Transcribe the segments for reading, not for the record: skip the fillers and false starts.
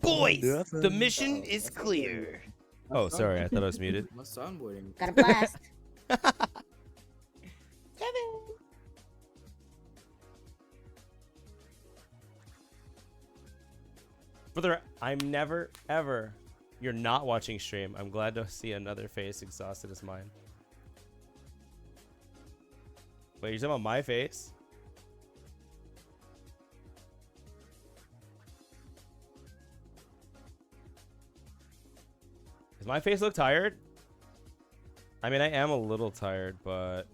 Boys, Nothing. the mission is clear. Oh, sorry, I thought I was muted. My soundboarding. Got a blast. Brother, I'm never, ever. You're not watching stream. I'm glad to see another face exhausted as mine. Wait, you're talking about my face? Does my face look tired? I mean, I am a little tired, but...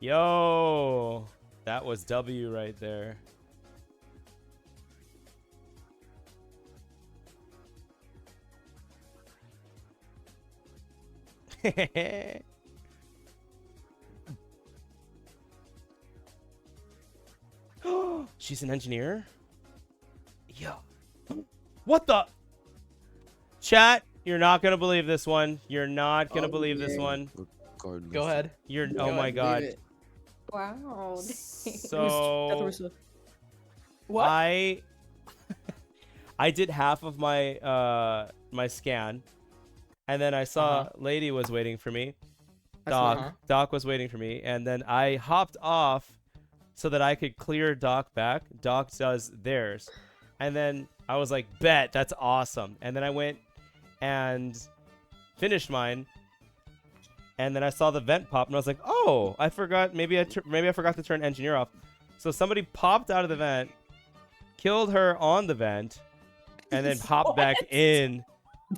Yo! That was W right there. She's an engineer? Yo. What the? Chat, you're not going to believe this one. You're not going to believe this one. Go ahead. You're, Go oh my ahead, god. leave it. Wow. So What? I did half of my my scan, and then I saw Lady was waiting for me. Doc was waiting for me, and then I hopped off so that I could clear Doc back. Doc does theirs, and then I was like, "Bet, that's awesome." And then I went and finished mine. And then I saw the vent pop, and I was like, "Oh, I forgot. Maybe I forgot to turn engineer off." So somebody popped out of the vent, killed her on the vent, and then popped back in.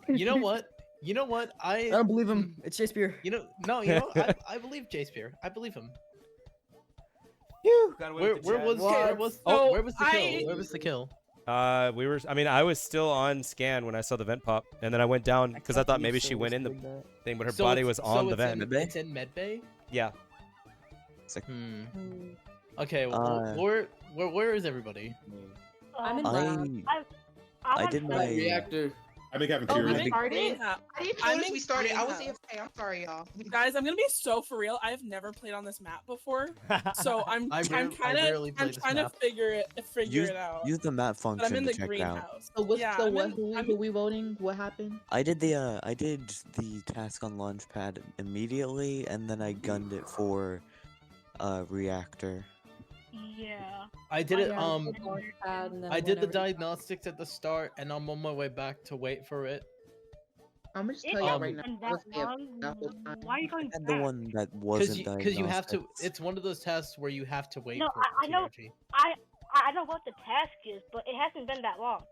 You know what? You know what? I don't believe him. It's Shakespeare. You know, I believe J Spear. I believe him. Where was the kill? Where was the kill? I was still on scan when I saw the vent pop, and then I went down because I thought maybe she went in the thing, but her body was on the vent. It's in medbay. Yeah. Okay. Well, where is everybody? I'm in lab. I did my reactor. I think having Oh, curious. I didn't notice we started. I was greenhouse. AFK. I'm sorry, y'all. Guys, I'm gonna be so for real. I've never played on this map before, so I'm trying to figure it out. Use the map But I'm function in to the check out. greenhouse. So what's Yeah, the I'm what? in- Who we voting? What happened? I did the task on Launchpad immediately, and then I gunned it for reactor. Yeah. I did it. I I did the diagnostics at the start, and I'm on my way back to wait for it. I'm just It tell you hasn't right now. been I was that long. that whole time. Why are you going And back? the one that wasn't Because you have to. diagnostics. It's one of those tests where you have to wait No, for I know. TRG. I know what the task is, but it hasn't been that long.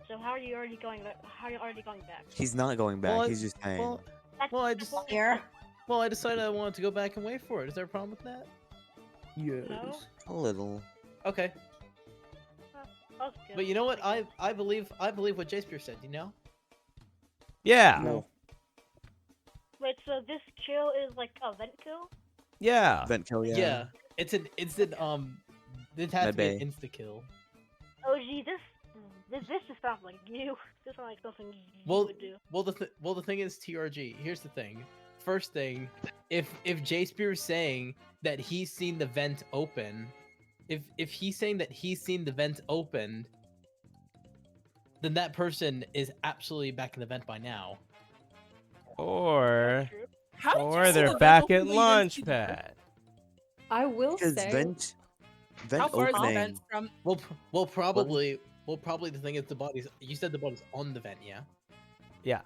So how are you already going? How are you already going back? He's not going back. Well, he's just saying. Well, That's well, I the just. point. Well, I decided I wanted to go back and wait for it. Is there a problem with that? No? A little. Okay. That's good. But you know what? I believe what J Spear said. You know. Yeah. No. Wait, so this kill is like a vent kill? Yeah. Vent kill, yeah. Yeah. It's an instant. This has to be an Medbay. insta kill. OG, this just sounds like you. This sounds like something you Well, would do. well, the thing is TRG. Here's the thing. First thing, if J Spear is saying that he's seen the vent open, if he's saying that he's seen the vent opened, then that person is absolutely back in the vent by now. Or How did you or see they're the back vent at open when you didn't see the vent? Launchpad. I will Because say. vent How far is the opening. vent from? Well, probably the thing is the body's. You said the body's on the vent, yeah. Yeah.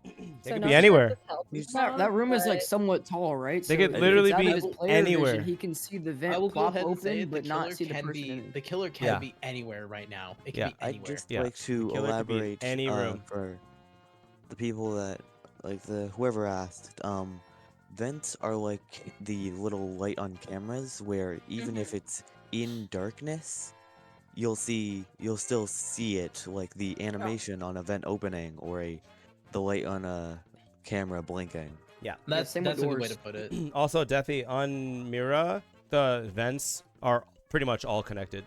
They So could no be sure anywhere. if this helps He's- some, That room is like but somewhat tall, right? They So could if literally it's out of be his player anywhere. vision, he can see the I vent will go plop ahead and say open, it, but the not killer see the can person be in it. the killer can Yeah. be anywhere right now. It can Yeah. be I'd anywhere. just Yeah. like to The killer could be in elaborate any room. for the people that like the whoever asked. Vents are like the little light on cameras where even if it's in darkness, you'll still see it, like the animation on a vent opening or the light on a camera blinking. That's same with a good way doors. to put it. Also, Deathy, on Mira, the vents are pretty much all connected.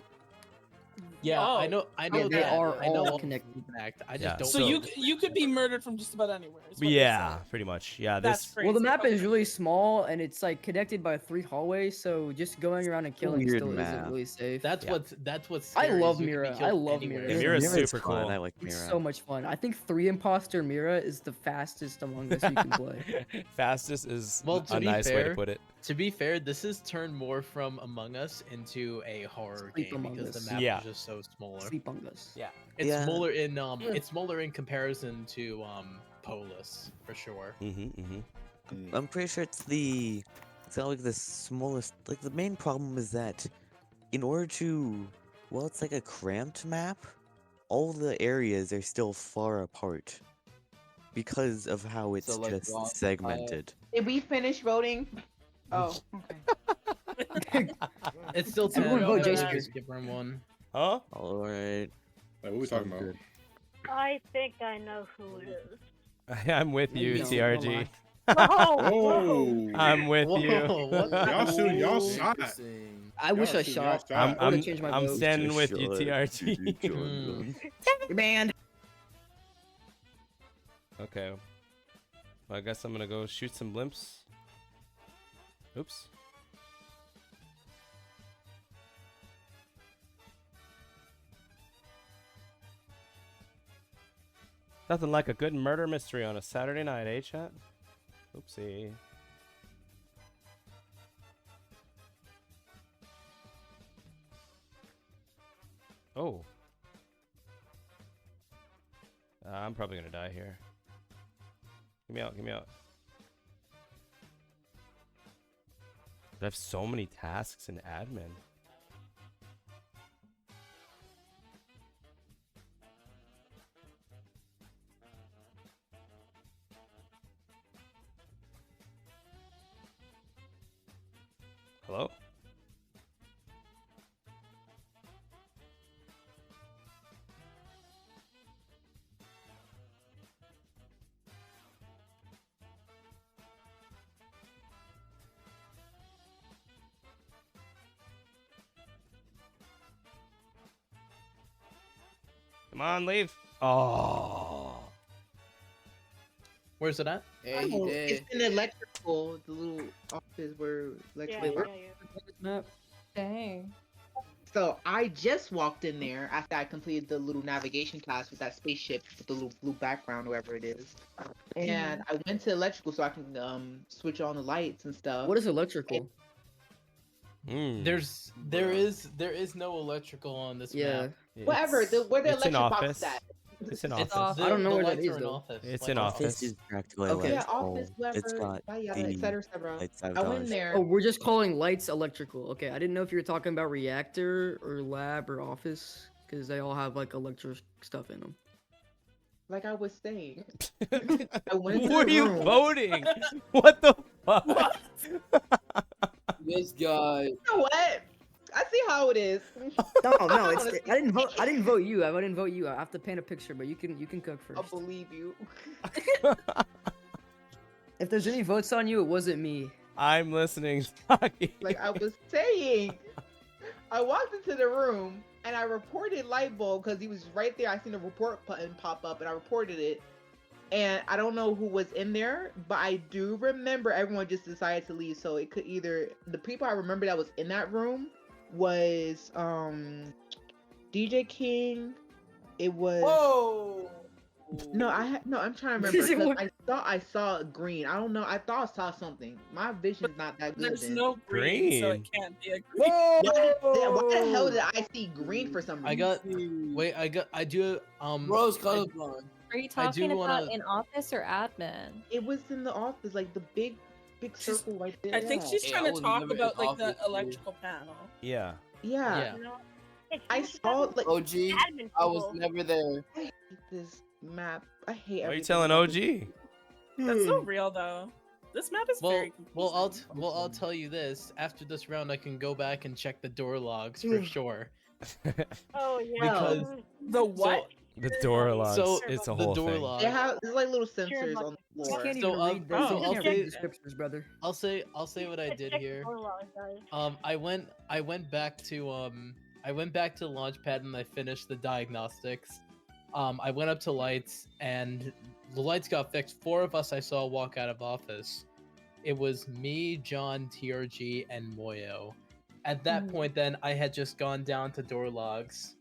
Yeah, Oh. I know Yeah, they that. are I know all all connected. fact. I just Yeah, don't. So you could be murdered from just about anywhere. is what you're Yeah, saying. pretty much. Yeah, That's this. crazy. Well, the map is Okay. really small and it's like connected by 3 hallways, so just going around and killing weird still isn't map. really safe. That's Yeah. what's. I Scary, love is you can be Mira. I killed love anywhere. Mira. Yeah, Mira's Mira's super fun. cool. I like It's Mira. so much fun. I think 3 imposter Mira is the fastest Among Us you can play. Fastest is Well, to a be nice way to fair, put it. To be fair, this has turned more from Among Us into a horror Sleep game Among because Us. the map Yeah. is just so smaller. Sleep Among Us. Yeah. It's Yeah. smaller in it's smaller in comparison to Polus for sure. I'm pretty sure it's not like the smallest. Like the main problem is that in order to, well, it's like a cramped map. All the areas are still far apart because of how it's So, like, just Ross, segmented. Did we finish voting? Oh, okay. It's still 10. Everyone vote Jason. Just give him one. Huh? All right. Like, what we talking about? I think I know who it is. I'm with you, No, TRG. Oh, I'm with you. Whoa, what? y'all shoot, y'all Ooh, shot. interesting. I wish I Y'all shoot, y'all shot. I'm I would've I'm changed my I'm vote. standing with you, Just TRG. Hmm. You're banned. Okay. Well, I guess I'm gonna go shoot some blimps. Oops. Nothing like a good murder mystery on a Saturday night, eh, chat? Oopsie. Oh. I'm probably gonna die here. Get me out, get me out. I have so many tasks in admin. Hello? Come on, leave. Oh. Where's it at? Hey, he Oh, did. it's in electrical, the little office where Yeah, electrical. yeah, yeah. Map. Dang. So I just walked in there after I completed the little navigation class with that spaceship with the little blue background, whoever it is. And I went to electrical so I can switch on the lights and stuff. What is electrical? Mm. There is no electrical on this Yeah. map. Whatever, where the it's an electric box office. is at. It's an It's office. I don't know the where that lights is, are in though. office. It's Lights an are office. Office is practically Okay. Yeah, electrical. office, whatever. It's got yada, yada, the et cetera, et cetera. lights I out. went there. Oh, we're just calling lights electrical. Okay, I didn't know if you were talking about reactor or lab or office because they all have like electric stuff in them. Like I was saying. I went Who to are the you room. voting? What the fuck? This guy. You know what? I see how it is. No, no, it's Honestly. I didn't vote. I didn't vote you. I didn't vote you. I have to paint a picture, but you can cook I'll first. believe you. If there's any votes on you, it wasn't me. I'm listening. Saki. Like I was saying, I walked into the room and I reported Lightbulb because he was right there. I seen the report button pop up and I reported it. And I don't know who was in there, but I do remember everyone just decided to leave. So it could either the people I remember that was in that room was DJ King. It was Whoa. I'm trying to remember. 'Cause I saw green. I don't know. I thought I saw something. My vision's not that good. There's then. no green, so Green. it can't be a green. Why the hell did I see green for some reason? I do Bro's colorblind. Are you I do talking about wanna- in office or admin? It was in the office, like the big circle right there. I think she's Yeah, trying I to was talk never in about like the office, dude. electrical panel. Yeah. Yeah. Yeah. You know? It's I just saw that like OG, admin I was people. never there. I hate this map. I hate Why are you everything telling about OG? this. That's so real though. This map is very confusing. I'll tell you this. After this round, I can go back and check the door logs for sure. Oh yeah. Because- The what? The door logs. So it's a the whole door thing. log. They have there's like little sensors on the You floor. can't So, even read this. oh, You can't okay. read the scriptures, brother. I'll say what I did Check here. the door log, guys. I went back to I went back to the launch pad and I finished the diagnostics. I went up to lights and the lights got fixed. 4 of us I saw walk out of office. It was me, John, TRG, and Moyo. At that point, then I had just gone down to door logs.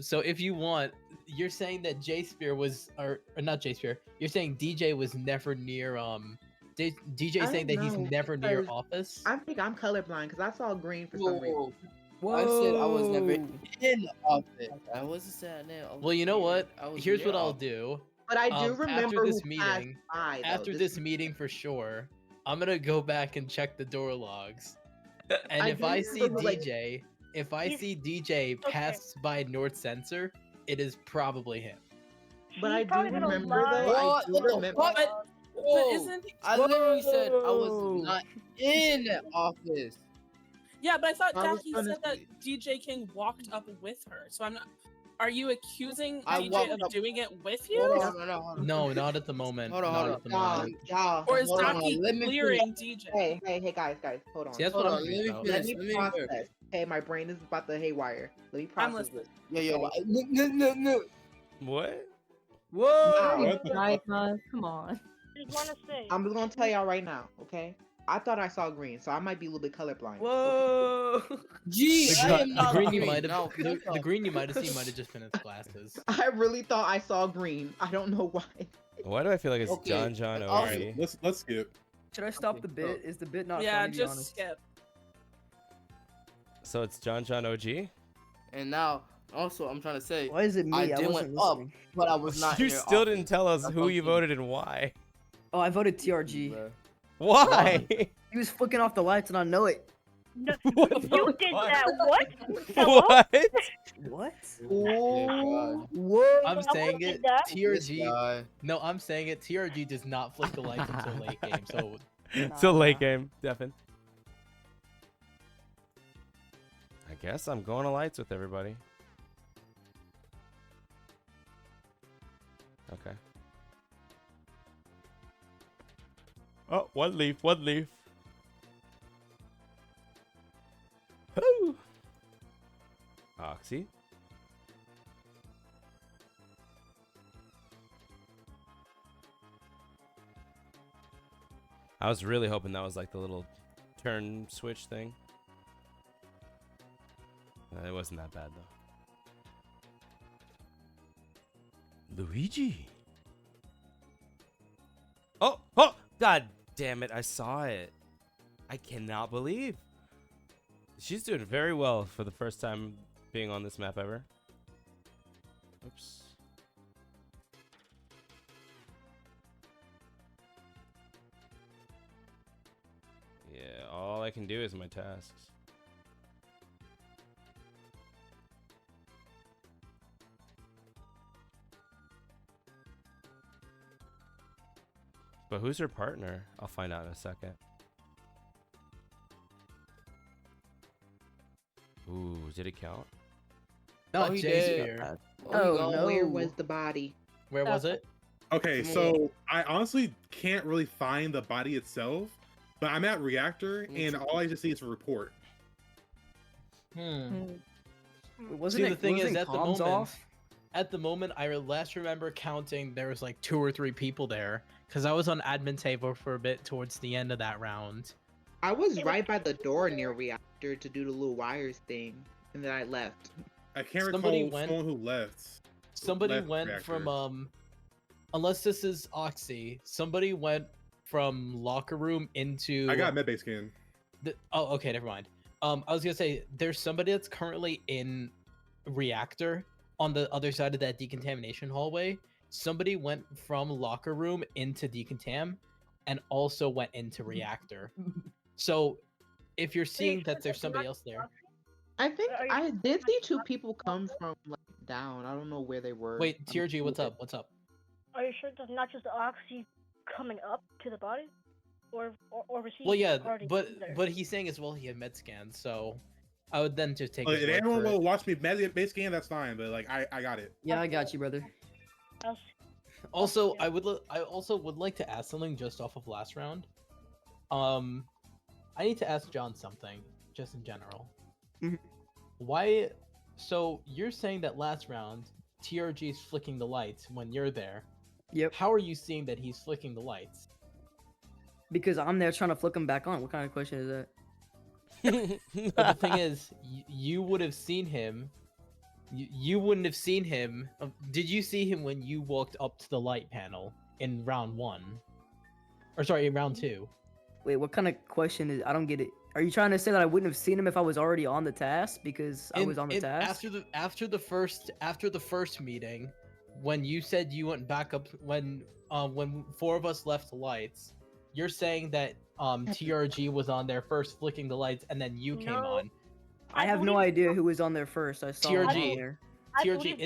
So if you want, you're saying that J-Spear was, or not J-Spear. You're saying DJ was never near. DJ saying that he's never near office. I think I'm colorblind because I saw green for some reason. Whoa. I said I was never in office. I wasn't saying that. Well, you know what? Here's what I'll do. But I do remember after this who meeting. by, After this meeting, for sure, I'm gonna go back and check the door logs. And if I see DJ, see DJ pass by North Sensor, it is probably him. But I do remember though. I do remember. But isn't I literally said I was not in office. Yeah, but I thought Jackie said that DJ King walked up with her. So I'm not. Are you accusing DJ of doing it with you? No, not at the moment. Hold on. Y'all. Or is Jackie clearing DJ? Hey, guys, hold on. See, that's what I'm saying. Let me process. Hey, my brain is about to haywire. Let me process this. No. What? Whoa! Come on. I just want to say. I'm just gonna tell y'all right now, okay? I thought I saw green, so I might be a little bit colorblind. Whoa! Gee, the green you might have, the green you might have seen might have just been his glasses. I really thought I saw green. I don't know why. Why do I feel like it's John OG? Alright, let's skip. Should I stop the bit? Is the bit not Yeah, funny, to be just honest? skip. So it's John OG? And now, also, I'm trying to say, Why is it me? I did wasn't went up, listening. but I was not. You in still office. didn't tell us That's who you fucking- voted and why. Oh, I voted TRG. Why? He was flicking off the lights, and I know it. No, you did that. What? What? What? Oh, Whoa! I'm saying did it. that. TRG. No, I'm saying it. TRG does not flick the lights until late game. So It's a late game, Devin. I guess I'm going to lights with everybody. Okay. Oh, one leaf. Woo! Oxy. I was really hoping that was like the little turn switch thing. It wasn't that bad though. Luigi. Oh, God damn it. I saw it. I cannot believe. She's doing very well for the first time being on this map ever. Oops. Yeah, all I can do is my tasks. But who's her partner? I'll find out in a second. Ooh, did it count? not he J-Spear. Oh, no. Where was the body? Where was it? Okay, so I honestly can't really find the body itself, but I'm at reactor and all I just see is a report. Wasn't See, it? the thing is, wasn't at the comms moment, off? at the moment, I last remember counting there was like 2 or 3 people there because I was on admin table for a bit towards the end of that round. I was right by the door near reactor to do the little wires thing, and then I left. I can't Somebody recall went- someone who left. Somebody Left went reactor. from unless this is Oxy, somebody went from locker room into I got medbay scan. oh, okay, never mind. I was gonna say there's somebody that's currently in reactor on the other side of that decontamination hallway. Somebody went from locker room into decontam and also went into reactor. So if you're seeing that there's somebody else there. I think I did see 2 people come from like down. I don't know where they were. Wait, TRG, what's up? What's up? Are you sure that's not just the oxy coming up to the body, or was he Well, yeah, already but in there? but he's saying as well he had med scans, so I would then just take. Like, his if word everyone for it. will watch me medbay scan, that's fine. But like, I got it. Yeah, I got you, brother. Also, I also would like to ask something just off of last round. I need to ask John something, just in general. Why? So you're saying that last round, TRG is flicking the lights when you're there. Yep. How are you seeing that he's flicking the lights? Because I'm there trying to flick them back on. What kind of question is that? But the thing is, you would have seen him. You wouldn't have seen him. Did you see him when you walked up to the light panel in round 1? Or sorry, in round 2? Wait, what kind of question is? I don't get it. Are you trying to say that I wouldn't have seen him if I was already on the task because I was on the task? After the first meeting, when you said you went back up when 4 of us left the lights, you're saying that TRG was on there first flicking the lights and then you came on. I have no idea who was on there first. I saw him on there. TRG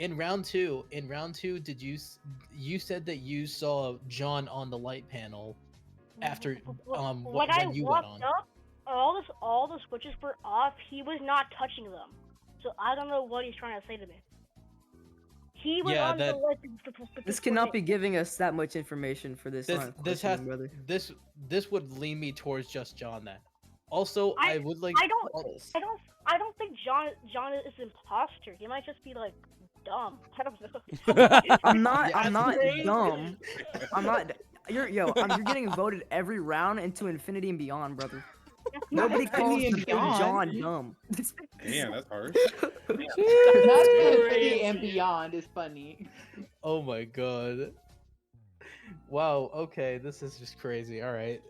in round 2, did you said that you saw John on the light panel after when you went on? Up, all the switches were off. He was not touching them, so I don't know what he's trying to say to me. He was on the light. This cannot be giving us that much information for this. This would lean me towards just John then. Also, I would like. I don't think John is an imposter. He might just be like dumb. I don't know. I'm not dumb. I'm not. You're getting voted every round into infinity and beyond, brother. Nobody calls John dumb. Damn, that's harsh. Not infinity and beyond is funny. Oh my god. Wow. Okay, this is just crazy. All right.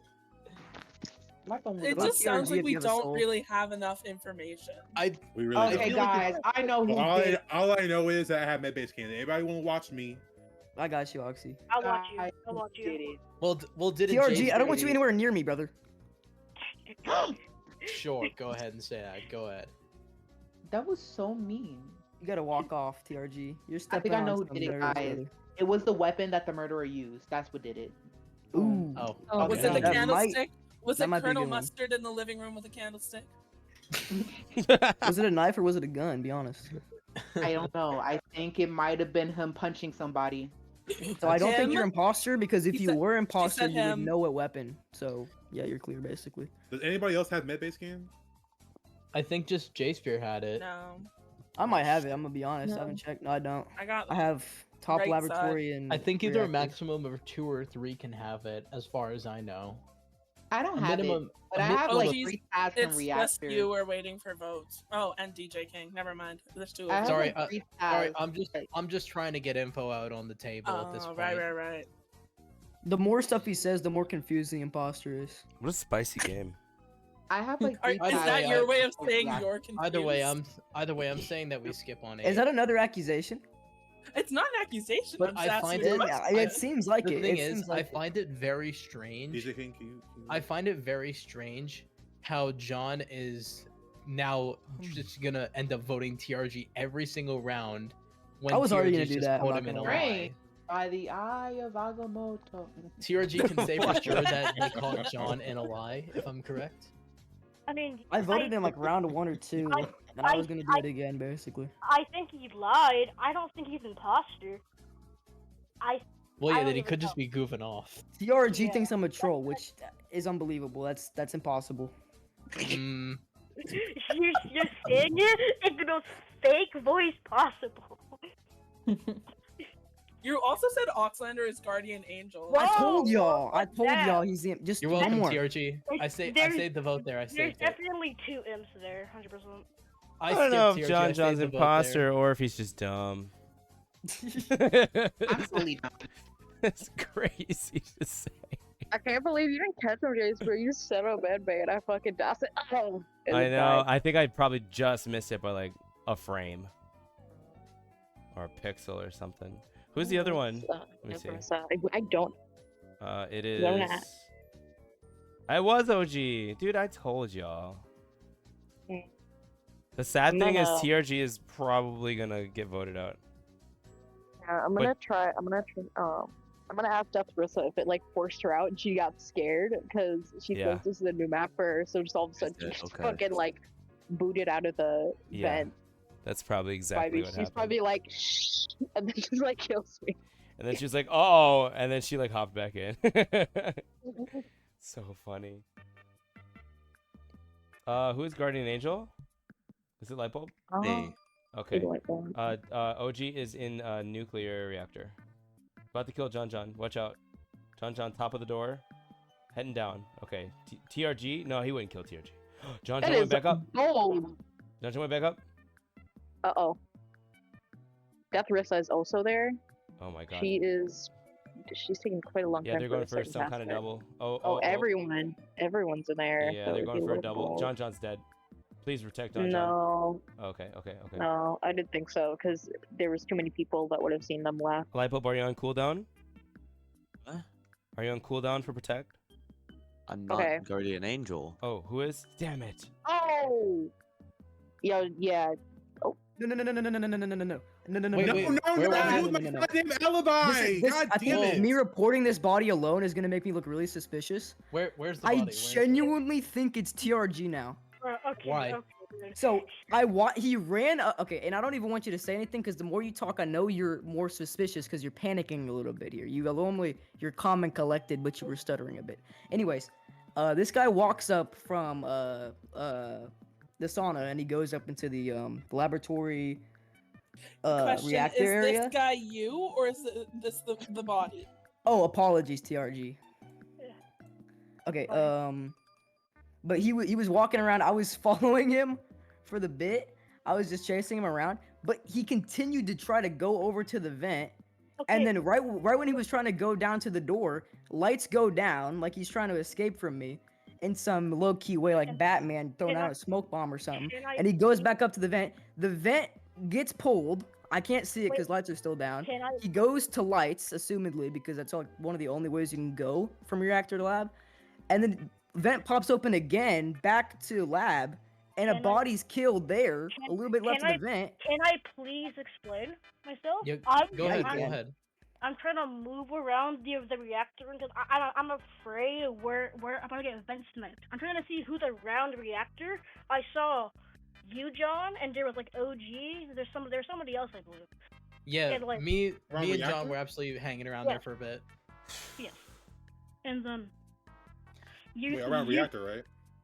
It just sounds like we don't really have enough information. We really okay, don't. guys, I know who did. All I know is that I have med-based candidate. Anybody want to watch me? I got you, Oxy. I'll watch you. I'll watch you. Well, did TRG, I don't want you anywhere near me, brother. Sure, go ahead and say that. Go ahead. That was so mean. You gotta walk off, TRG. You're I stepping think I know on who some did it, nerves, guys. brother. It was the weapon that the murderer used. That's what did it. Ooh. Oh. Was it the That candlestick? Was that it might be a Colonel good one. Mustard in the living room with a candlestick? Was it a knife or was it a gun? Be honest. I don't know. I think it might have been him punching somebody. So I don't think Him? you're imposter because if He you said- were imposter, said you would him. know what weapon. So yeah, you're clear basically. Does anybody else have med-based scan? I think just J-Spear had it. No. I might have it. I'm gonna be honest. I No. haven't checked. No, I don't. I have top right laboratory and. I think either a reactor. maximum of 2 or 3 can have it, as far as I know. I don't have it, but a I have like geez, 3 tabs It's from just reactor. you. We're waiting for votes. Oh, and DJ King. Never mind. There's 2 of I them. have Sorry, like 3 Sorry, tabs. I'm just trying to get info out on the table at this point. Right. The more stuff he says, the more confused the imposter is. What a spicy game. I have like Are, 3 is tabs. that your way of saying Yeah. you're confused? Either way, I'm saying that we skip on 8. Is that another accusation? It's not an accusation. But I'm just I asking find you a it- question. It seems like The it. thing It is, seems I like it. find it very strange. DJ King, can you I find it very strange how John is now just gonna end up voting TRG every single round. When I was already TRG's gonna do just that, I'm called not him in gonna a lie. lie. Right. By the eye of Agamotto. TRG can say for sure that they caught John in a lie, if I'm correct. I mean, I voted in like round 1 or 2, and I was gonna do it again basically. I think he lied. I don't think he's an imposter. Well, I yeah, don't then he even could just know. be goofing off. TRG thinks I'm a troll, which is unbelievable. That's impossible. Mm, You're saying it in the most fake voice possible. You also said Oxlander is Guardian Angel. I told y'all. I what's told that? y'all he's just you're one welcome, more. TRG. I saved the vote there. I There's saved it. definitely 2 imps there, 100%. I don't know skipped if TRG, I John saved John's the vote imposter there. or if he's just dumb. Absolutely not. It's crazy to say. I can't believe you didn't catch him, Jace, but you said a bad man. I fucking I said, oh. I know. I think I probably just missed it by like a frame or a pixel or something. Who's the other one? Let me see. I don't. It is. No, not. I was OG, dude. I told y'all. The sad thing is No. TRG is probably gonna get voted out. Yeah, I'm gonna try. I'm gonna ask Death Rissa if it like forced her out and she got scared because she Yeah. thinks this is a new map for her. So just all of a sudden it? she's Okay. fucking like booted out of the Yeah, vent. that's probably exactly Maybe what she's happened. probably like shh, and then just like kills me. And then she's like, "Oh," and then she like hopped back in. So funny. Who is Guardian Angel? Is it light bulb? Hey. Okay. Light bulb. OG is in nuclear reactor. About to kill John John. Watch out. John John, top of the door. Heading down. Okay. TRG? No, he wouldn't kill TRG. John John went back up. Bold. John John went back up. Uh-oh. Death Rissa is also there. Oh my god. She's taking quite a long time. Yeah, they're going a for second some pass kind of there. double. Everyone's in there. Yeah, so they're it'd going be for a little double. bold. John John's dead. Please protect John John. No. Okay. No, I didn't think so because there was too many people that would have seen them left. Light bulb, are you on cooldown? What? Are you on cooldown for protect? I'm not Okay. Guardian Angel. Oh, who is? Damn it. Oh. Yeah. Oh. No. Wait, No, where was that it? was my goddamn alibi! God I damn think it! me reporting this body alone is gonna make me look really suspicious. Where's the I body? genuinely think it's TRG now. Okay. Why? Okay. So he ran. Okay, and I don't even want you to say anything because the more you talk, I know you're more suspicious because you're panicking a little bit here. You're calm and collected, but you were stuttering a bit. Anyways, this guy walks up from the sauna and he goes up into the laboratory Question, reactor is area. this guy you, or is this the body? Oh, apologies, TRG. Okay, but he was walking around. I was following him for the bit. I was just chasing him around, but he continued to try to go over to the vent. And then right when he was trying to go down to the door, lights go down like he's trying to escape from me in some low-key way, like Batman throwing out a smoke bomb or something. And he goes back up to the vent. The vent gets pulled. I can't see it because lights are still down. He goes to lights, assumedly, because that's like one of the only ways you can go from reactor to lab. And then vent pops open again, back to lab, and a body's killed there, a little bit left of the vent. Can I please explain myself? Yeah, go ahead. I'm trying to move around the reactor because I'm afraid where I'm gonna get vent sniped. I'm trying to see who's around the reactor. I saw you, John, and there was like OG. There's somebody else, I believe. Yeah, And, like, me and reactor? John were absolutely hanging around there for a bit. Yes. And then Wait, around reactor, right?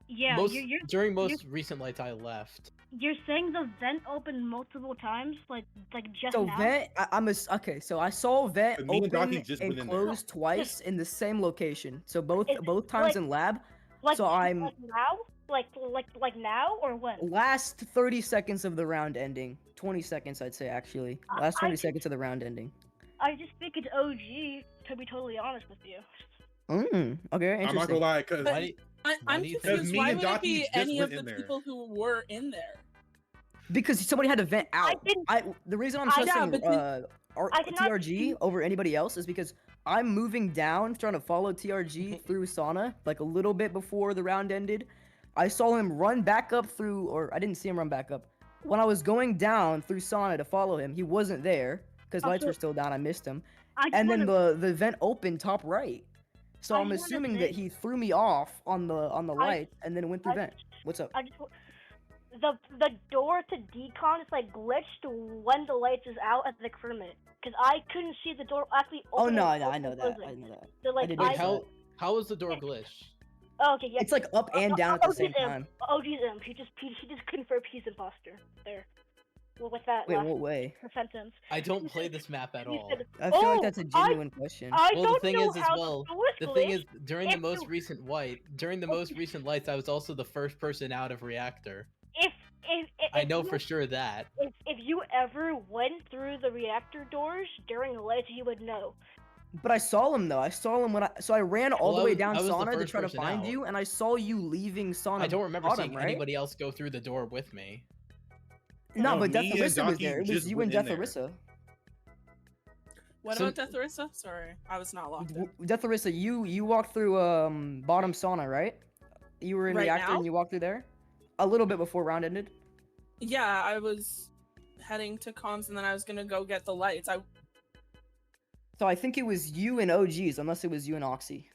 Yeah. During most recent lights, I left. You're saying the vent opened multiple times, like just So now? vent, okay. So I saw vent And me and Donkey open just and went in there. close twice in the same location. So both times like- in lab. Like, So I'm like now, like now or when? last 30 seconds of the round ending. 20 seconds, I'd say actually. Last 20 seconds of the round ending. I just think it's OG. To be totally honest with you. Okay, interesting. I'm not gonna lie, because I'm do you think- confused. me Why and would it Donkey be just any of went the in there. people who were in there? Because somebody had to vent out. The reason I'm I- trusting but I cannot TRG over anybody else is because I'm moving down, trying to follow TRG through sauna, like a little bit before the round ended. I saw him run back up through, or I didn't see him run back up. When I was going down through sauna to follow him, he wasn't there because lights were still down. I missed him. And then the vent opened top right. So I'm assuming that he threw me off on the light and then went through vent. What's up? The door to decon is like glitched when the lights is out at the experiment. Cause I couldn't see the door actually Oh open. no, and I know that. closing. I know that. So like did I notice that. How was the door glitched? Oh, okay, yeah. It's like up and down at the OG's same imp. time. OG's imp. He just confirmed he's imposter. There. Well, with that Wait, last what way? sentence. I don't play this map at He all. said, I feel like "Oh, that's a genuine question. I Well, don't the thing know is as how well. the The thing glitch is, during the if most you- recent lights, I was also the first person out of reactor. If I know you- for sure that. If you ever went through the reactor doors during the lights, you would know. But I saw him though. I saw him when I ran all Well, the I way was- down I was the sauna to first try to person find out. you, and I saw you leaving sauna. I don't remember bottom, seeing right? anybody else go through the door with me. No, No, but Death me and Arissa was Donkey there. It was just you went and in Death there. Arissa. What So- about Death Arissa? Sorry, I was not locked in. Death Arissa, you walked through bottom sauna, right? You were in Right reactor now? and you walked through there. A little bit before round ended. Yeah, I was heading to cons and then I was gonna go get the lights. So I think it was you and OGs, unless it was you and Oxy.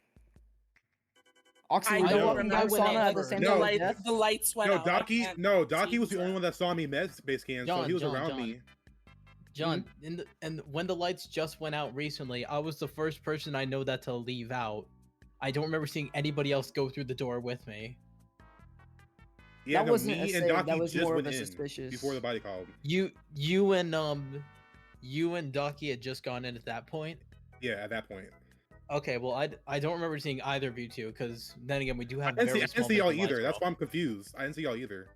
Oxy, I were you don't walking down remember sauna at the that. same No. time? The, as light, Death? the lights went out. I can't Donkey see was the only that. one that saw me med space can, so he was around John. me. John, and when the lights just went out recently, I was the first person I know that to leave out. I don't remember seeing anybody else go through the door with me. Yeah, that no, wasn't me a and save, Docky that was just more of went a in suspicious. before the body called. You and Docky had just gone in at that point. Yeah, at that point. Okay, well, I don't remember seeing either of you two, because then again, we do have I very didn't small see y'all visual eyes either. That's roll. why I'm confused. I didn't see y'all either.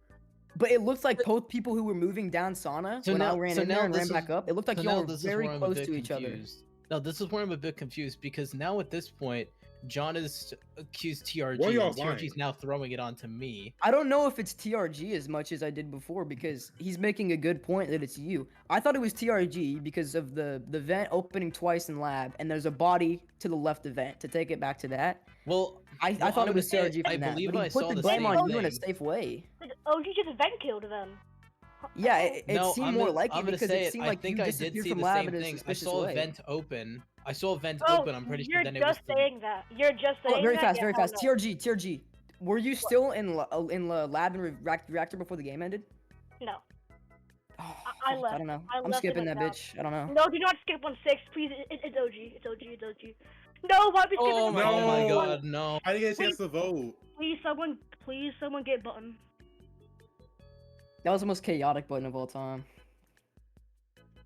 But it looked like both people who were moving down sauna when I ran in there and ran back up. It looked like y'all were very close to each other. No, this is where I'm a bit confused because now at this point, John has accused TRG, Why are y'all and TRG's lying? now throwing it onto me. I don't know if it's TRG as much as I did before because he's making a good point that it's you. I thought it was TRG because of the vent opening twice in lab and there's a body to the left of vent. To take it back to that. Well, I thought it was TRG I from that, believe but he I put saw the the blame same on you in a thing. safe way. OG just vent killed them. Yeah, it No, seemed I'm more gonna- like I'm it gonna because say it seemed I like think you I did disappeared see from the lab same in a thing. I suspicious saw a way. vent open. I saw a vent Oh, open. I'm pretty sure you're then it was just the... saying that. You're just Oh, saying very that. fast, Yeah, very hell fast. no. TRG. Were you still in lab and reactor before the game ended? No. Oh, I fuck, left. I don't know. I I'm left skipping and that out. bitch. I don't know. No, do not skip 1-6, please. It's OG. It's OG. It's OG. No, why be skipping? Oh the my button? god, no. I didn't get a chance to vote. Please, someone get button. That was the most chaotic button of all time.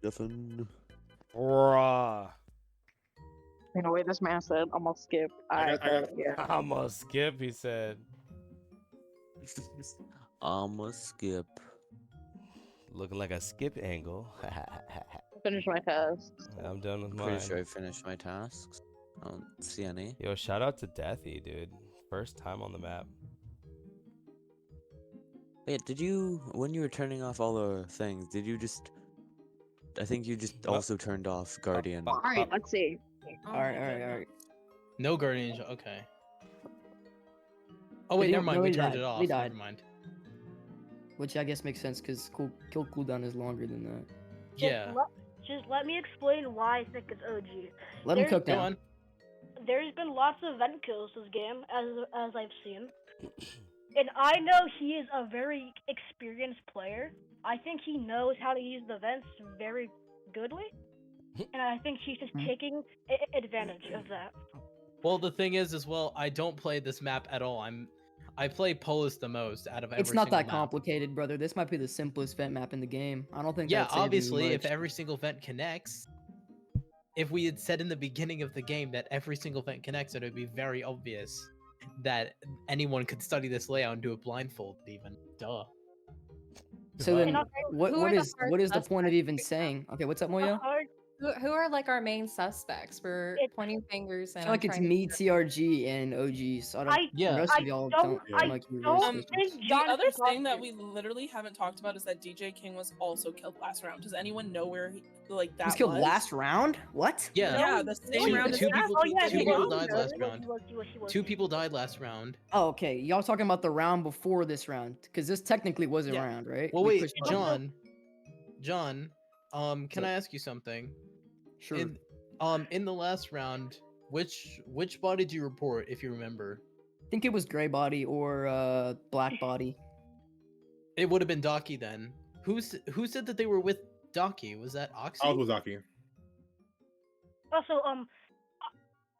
Nothing. Bruh. You know, wait, this man said, I'm gonna skip. Yeah. I'm gonna skip, he said. I'ma skip. Looking like a skip angle. Finish my task. I'm done with Pretty mine. sure I finished my tasks. I don't see any. Yo, shout out to Deathy, dude. First time on the map. Wait, did you, when you were turning off all the things, did you just, I think you just also turned off Guardian. Alright, let's see. Alright. No Guardian. Okay. Oh wait, Did he- never mind. no, We he turned died. it off. He died. Never mind. Which I guess makes sense because kill cooldown is longer than that. Yeah. Just let me explain why I think it's OG. Let him There's cook been- down. There's been lots of vent kills this game, as I've seen. And I know he is a very experienced player. I think he knows how to use the vents very goodly. And I think he's just taking advantage of that. Well, the thing is, as well, I don't play this map at all. I play Polis the most out of every It's not single that map. complicated, brother. This might be the simplest vent map in the game. I don't think. Yeah, that'd save you obviously, if much. every single vent connects, if we had said in the beginning of the game that every single vent connects, it would be very obvious that anyone could study this layout and do it blindfold. Even duh. So then, what Who are the what is the first point of even saying? Okay, what's up, Moyo? Who are like our main suspects? We're pointing fingers I and feel like it's trying to me, TRG, and OG. So I don't. Yeah. The rest of y'all don't seem like you're very suspicious. The other thing that we literally haven't talked about is that DJ King was also killed last round. Does anyone know where like that He was killed last round? What? Yeah. Yeah, the same round as Two that. people, Oh, yeah, two he people was. died last round. He was. Two people died last round. Oh, okay. Y'all talking about the round before this round? Because this technically was a Yeah. round, right? Well, We wait, pushed button. John, can I ask you something? Sure. In the last round, which body do you report if you remember? I think it was gray body or black body. It would have been Docky then. Who said that they were with Docky? Was that Oxy? I was with Docky. Also,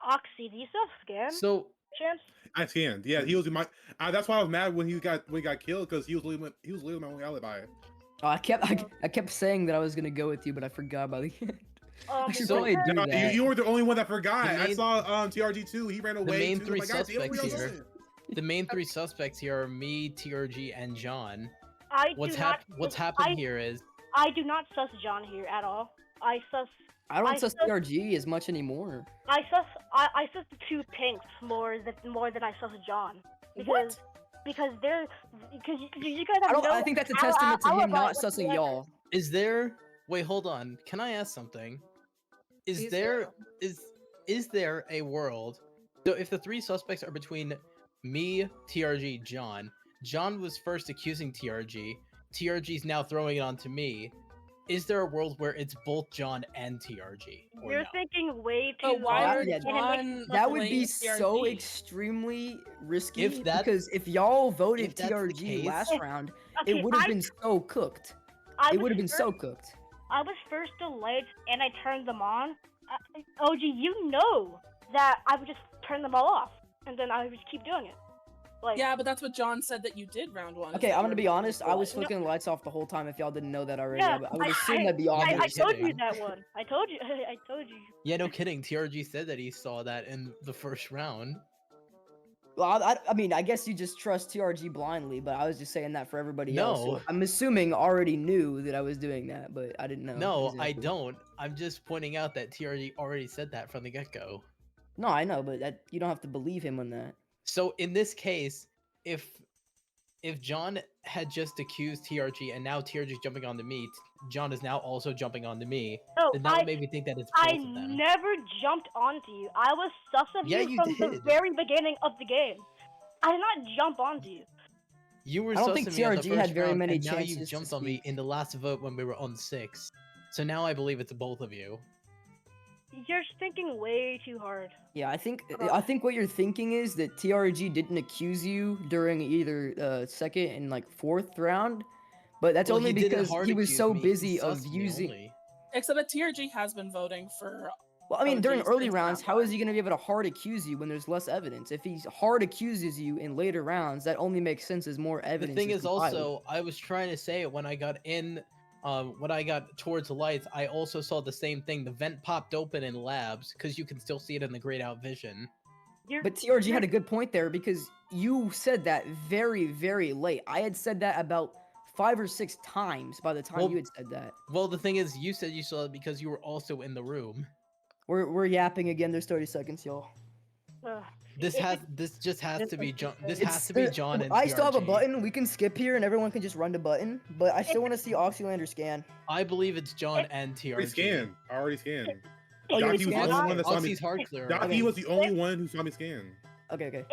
Oxy, do you still scan? So Chance? I scanned. Yeah, he was in my. That's why I was mad when he got killed because he was literally my only alibi. Oh, I kept saying that I was gonna go with you, but I forgot about the end. I should So- probably do No, that. you were the only one that forgot. The I main- saw TRG too. He ran away. the main too. three I'm like, God, damn, suspects where y'all here. going? The main three suspects here are me, TRG, and John. What's happened here is I do not sus John here at all. I sus I sus TRG as much anymore. I sus the two pinks more than I sus John. Because they're because you guys have I think that's a testament to him not sussing y'all. Is there? Wait, hold on. Can I ask something? Is there a world? So if the three suspects are between me, TRG, John was first accusing TRG. TRG's now throwing it onto me. Is there a world where it's both John and TRG? Or You're no? thinking way too But why far. are Yeah, John That would be playing so TRG? extremely risky If that- because if y'all voted if that's the TRG case- last round, Okay, it would have been so cooked. It would have been so cooked. I was first the lights and I turned them on. OG, you know that I would just turn them all off and then I would just keep doing it. Like, yeah, but that's what John said that you did round 1. Okay, I'm gonna be honest. I was flicking the lights off the whole time. If y'all didn't know that already, I would assume that'd be obvious. I told you that one. I told you. I told you. Yeah, no kidding. TRG said that he saw that in the first round. Well, I mean, I guess you just trust TRG blindly, but I was just saying that for everybody else. No. So I'm assuming already knew that I was doing that, but I didn't know. No, I exactly. don't. I'm just pointing out that TRG already said that from the get-go. No, I know, but you don't have to believe him on that. So in this case, if John had just accused TRG and now TRG is jumping onto me, John is now also jumping onto me, No, then that would make me think that it's both I of them. never jumped onto you. I was sus of Yeah, you you from the did. very beginning of the game. I did not jump onto you. You were I don't sus think of me on the TRG had first very round, many and now you chances to jumped on me in the last vote when we were on 6. So now I believe it's both of you. You're thinking way too hard. Yeah, I think what you're thinking is that TRG didn't accuse you during either second and like 4th round, but that's Well, only he didn't because hard he was accuse so me, he busy of sussed me using. only. Except that TRG has been voting for. Well, I mean, during OGs early since rounds, round how one. is he going to be able to hard accuse you when there's less evidence? If he hard accuses you in later rounds, that only makes sense as more The evidence. thing is is compiled. also, I was trying to say when I got in, when I got towards the lights, I also saw the same thing. The vent popped open in labs because you can still see it in the grayed out vision. But TRG had a good point there because you said that very, very late. I had said that about 5 or 6 times by the time Well- you had said that. Well, the thing is, you said you saw it because you were also in the room. We're yapping again. There's 30 seconds, y'all. This just has to be John. This has to be John and I still have a TRG. button. We can skip here and everyone can just run the button. But I still want to see Oxylander scan. I believe it's John and TRG. Already scanned. I already scanned. Oh, you Jockey was the scanned? only one that saw me. Oxy's hard clear. Jockey was the only one who saw me scan. Okay.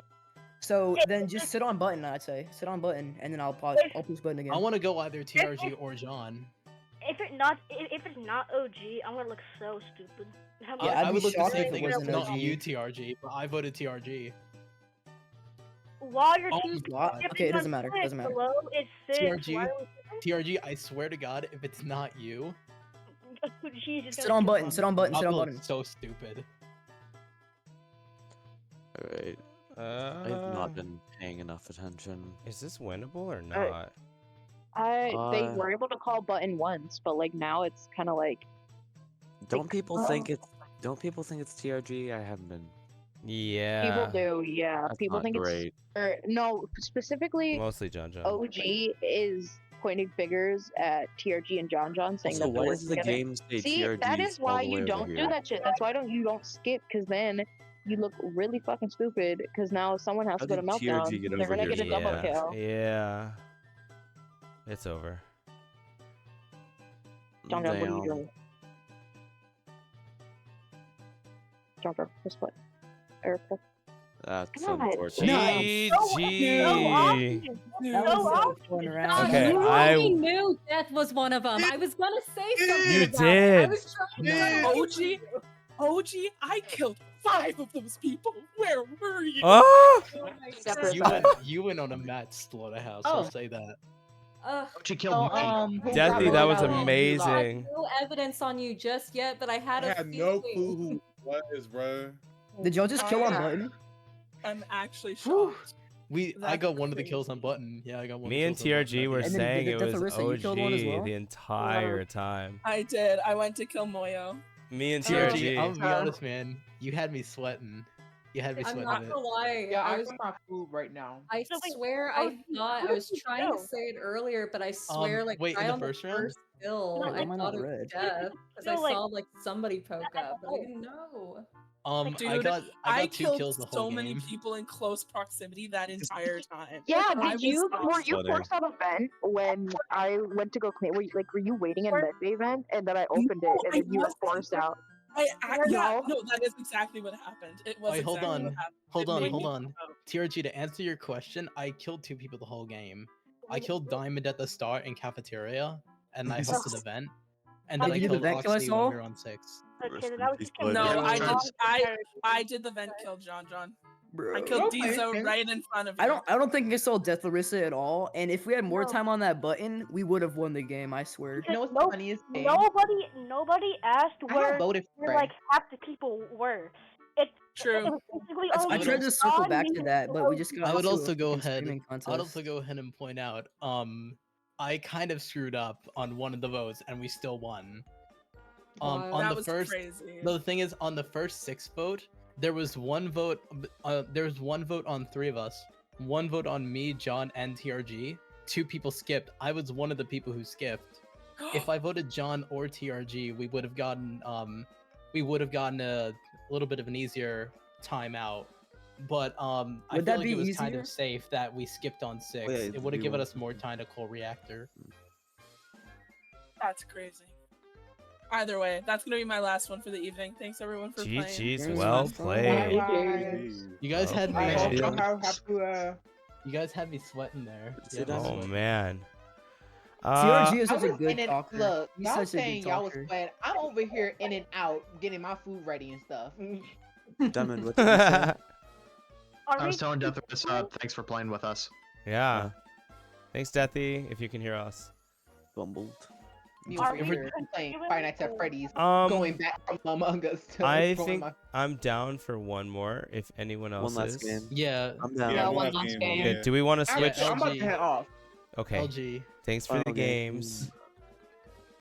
So then just sit on button. I'd say sit on button, and then I'll pause. I'll push button again. I want to go either TRG or John. If it's not OG, I'm gonna look so stupid. How Yeah, I'd I be would look the shocked same if it thing. It's wasn't not OG. you, TRG, but I voted TRG. While you're Oh choosing, my God. Okay, it doesn't matter. Doesn't matter. Below is 6. TRG, Why are TRG, I swear to God, if it's not you, we- Jesus, Sit on button. Sit on button. Sit I'll on look button. so stupid. Alright. I have not been paying enough attention. Is this winnable or not? They were able to call button once, but like now it's kind of like. Don't people think it's TRG? I haven't been. Yeah. People do, yeah. That's People not think great. it's. No, specifically, Mostly John. OG is pointing fingers at TRG and John, saying Also, that why they're does the together. game say See, TRG that is all why the way you over don't do here? that shit. That's why you don't skip, because then you look really fucking stupid. Because now someone has How to go to did TRG meltdown. get They're over gonna here get a so double fast? kill. Yeah. It's over. John, what are you Damn. doing? John, just what? Erica. That's God. unfortunate. GG. That was so fun round. Okay, you I- already knew death was one of them. I was gonna say something. You about it. I did. was trying to OG, I killed 5 of those people. Where were you? Oh! You went on a Matt slaughterhouse. Oh. I'll say that. She killed me. Deathy, that was I amazing. had no evidence on you just yet, but I had I a had no feeling. clue who it was, bro. Did y'all just kill on button? I'm actually shocked. I got one of the kills on button. Yeah, I got one. Me and TRG were And then saying did it the was Death Arissa, you killed one as OG well? the entire time. I did. I went to kill Moyo. Me and TRG, I'll TRG. be honest, man. You had me sweating. You had me I'm sweating. not it. gonna lie. Yeah, I I'm was. on my food right now. I swear, I thought I was trying to say it earlier, but I swear, like wait, in right the on first the round? first kill, No, I am I thought not it was red? Death because I No, like- saw like somebody poke up, but I didn't know. Dude, I got 2 killed kills the so whole many game. people in close proximity that entire time. Yeah, I did you? was Were you Funny. forced out of vent when I went to go clean? Were you waiting in med bay vent and then I opened it and then you were forced out? Yeah, no, that is exactly what happened. It was Wait, hold exactly on. what happened. Hold It on, made hold me on. go. TRG, to answer your question, I killed 2 people the whole game. I killed Diamond at the start in cafeteria, and I hosted the vent. And then Did I you do the killed vent kill I Oxy saw? when we were on 6. Okay, then that was No, Yeah, I did the vent kill, John. Bro. I killed Okay, Diesel okay. right in front of you. I don't think I saw Death Larissa at all. And if we had more No. time on that button, we would have won the game. I swear. You know what's No- the funniest thing? Nobody asked I where voted for like half the people were. It's True. basically I only tried to circle John back to needs that, but we vote. just got I would into also a go fucking ahead. screaming I would contest. also go ahead and point out. I kind of screwed up on one of the votes, and we still won. On That the was first, crazy. no, the thing is, on the first 6 vote, there was one vote. There was one vote on 3 of us. One vote on me, John, and TRG. 2 people skipped. I was one of the people who skipped. If I voted John or TRG, we would have gotten a little bit of an easier timeout. But I Would feel that like be it was kind easier? of safe that we skipped on 6. yeah, It would have we given won't. us more time to call reactor. That's crazy. Either way, that's gonna be my last one for the evening. Thanks everyone for playing. GG's, Games well are fun. played. You guys Well had me. I hope played. y'all have to. You guys had me sweating there. Sit Yeah, down. Oh man. TRG is I such a was good in and talker. look, He's y'all such a saying good y'all was talker. playing. I'm over here in and out getting my food ready and stuff. Diamond, what did you say? I was telling Death thanks for playing with us. Yeah. Thanks, Deathy, if you can hear us. Bumbled. Me Are over we here playing Five Nights at Freddy's, Um, going back from Among Us to I throwing think my- I'm down for one more if anyone else One last is. game. Yeah. I'm down. Yeah, one one last last game, game. Okay, do we want to I'm switch? Yeah, I'm about to LG. head off. Okay. LG. Thanks for Final the game. games.